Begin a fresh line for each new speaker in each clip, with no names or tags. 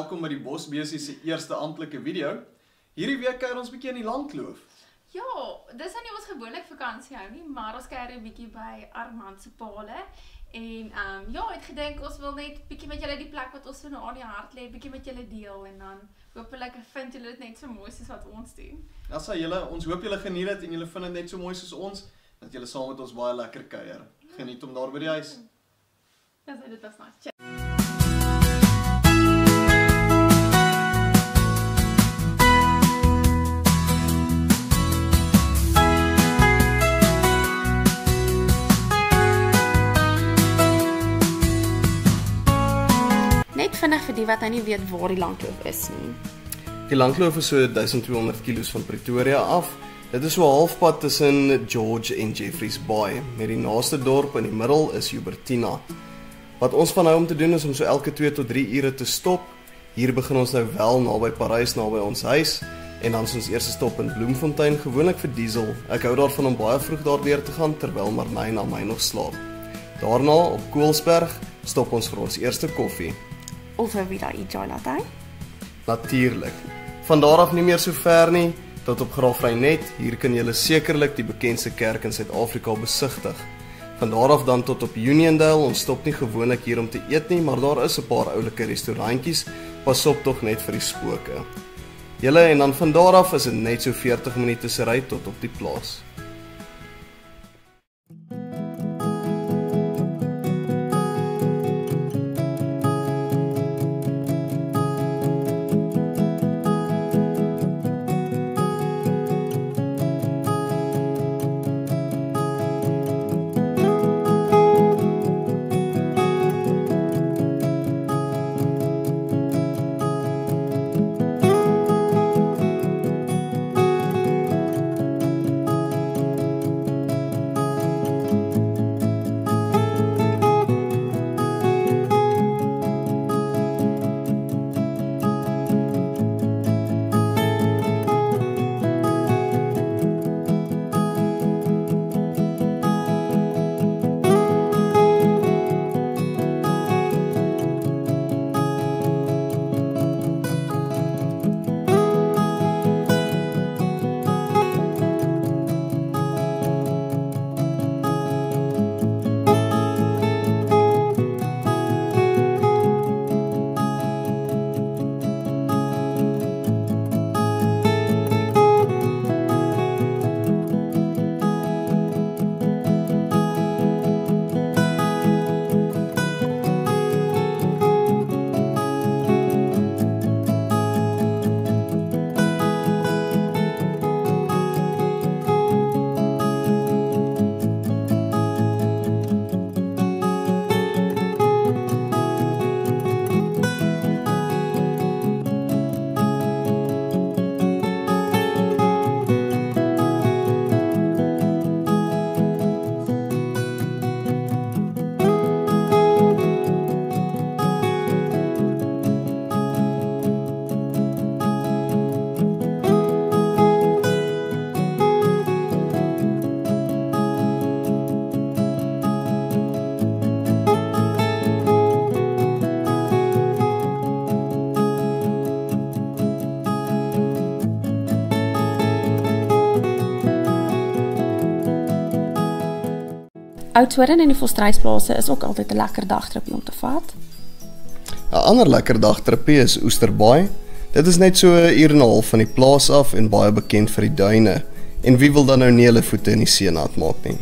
welkom by die Bosbesie se eerste amptelike video. Hierdie week kuier ons bietjie in die Landkloof.
Ja, dis nou nie ons gewoonlik vakansie hou nie, maar ons kuier 'n bietjie by Armand se paale. En ja, ek gedink ons wil net bietjie met julle die plek wat ons so nou aan die hart lê, bietjie met julle deel en dan hopelik vind julle dit net so mooi soos wat ons doen.
Ja, sê julle, ons hoop julle geniet dit en julle vind dit net so mooi soos ons, dat julle saam met ons baie lekker kuier. Geniet om daar by die huis.
Ja, dit was nice. Net vinnig vir die wat nou nie weet waar die Landkloof is nie.
Die Landkloof is so 1200 kilos van Pretoria af. Dit is so halfpad tussen George en Jeffreys Bay. Met die naaste dorp in die middel is Hubertina. Wat ons van nou om te doen is om so elke 2 tot 3 ure te stop. Hier begin ons nou wel naby Parys, naby ons huis. En dan is ons eerste stop in Bloemfontein, gewoonlik vir diesel. Ek hou daarvan om baie vroeg daardeur te gaan, terwyl Marnay na my nog slaap. Daarna, op Koelsberg, stop ons vir ons eerste koffie.
Of 'n Vida Chai latte.
Natuurlik. Van daar af nie meer so ver nie, tot op Graafrenet. Hier kan julle sekerlik die bekendste kerk in Suid-Afrika besigtig. Van daar af dan tot op Uniondale. Ons stop nie gewoonlik hier om te eet nie, maar daar is 'n paar oulike restaurantjies. Pas op tog net vir die spooke. Julle, en dan van daar af is dit net so 40 minute se ry tot op die plaas.
Oudtshoorn en die Volstruisplase is ook altyd 'n lekker dagtripie om te vat.
'n Ander lekker dagtripie is Oesterbaai. Dit is net so 'n uur en 'n half van die plaas af en baie bekend vir die duine. En wie wil dan nou nie hulle voete in die see nat maak nie?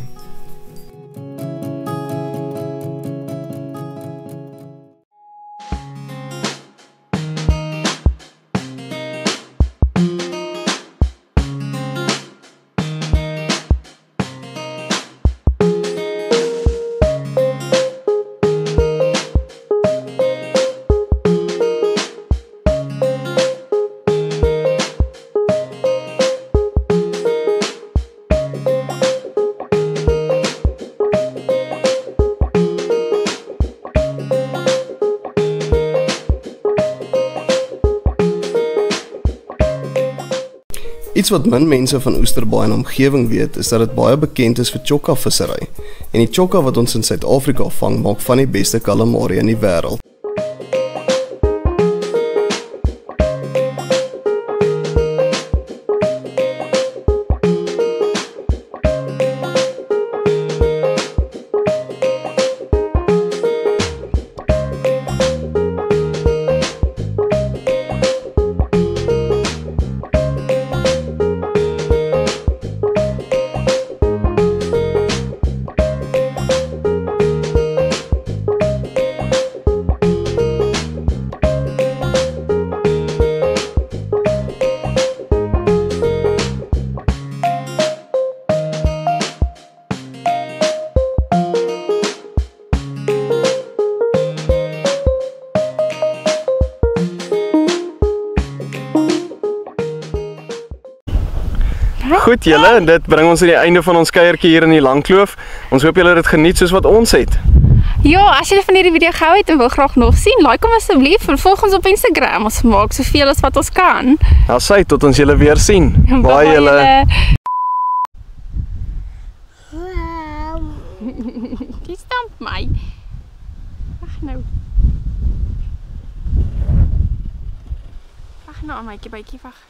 Iets wat min mense van Oesterbaai en omgewing weet, is dat dit baie bekend is vir chokka vissery. En die chokka wat ons in Suid-Afrika vang, maak van die beste calamari in die wêreld. Goed julle, dit bring ons aan die einde van ons kuiertjie hier in die Langkloof. Ons hoop julle het dit geniet soos wat ons het.
Ja, as julle van hierdie video gehou het en wil graag nog sien, like hom asseblief en volg ons op Instagram. Ons maak soveel as wat ons kan.
Ja, sy, tot ons julle weer sien. Baie julle.
Die stamp my. Wag nou. Wag nou, my bytjie wag.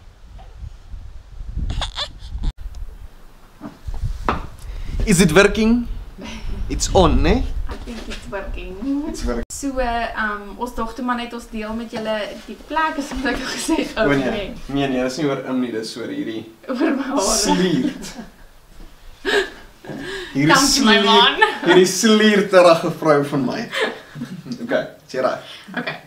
Is it working? It's on, né?
I think it's working.
It's working.
So, ons dogter maar net ons deel met julle die plek is wat ek al gesê het.
O nee. Nee, dis nie oor nie, dis oor hierdie
Oor my hare.
sliert.
Dankie my man.
Hierdie slierterige vrou van my. Okay, sê reg.
Okay.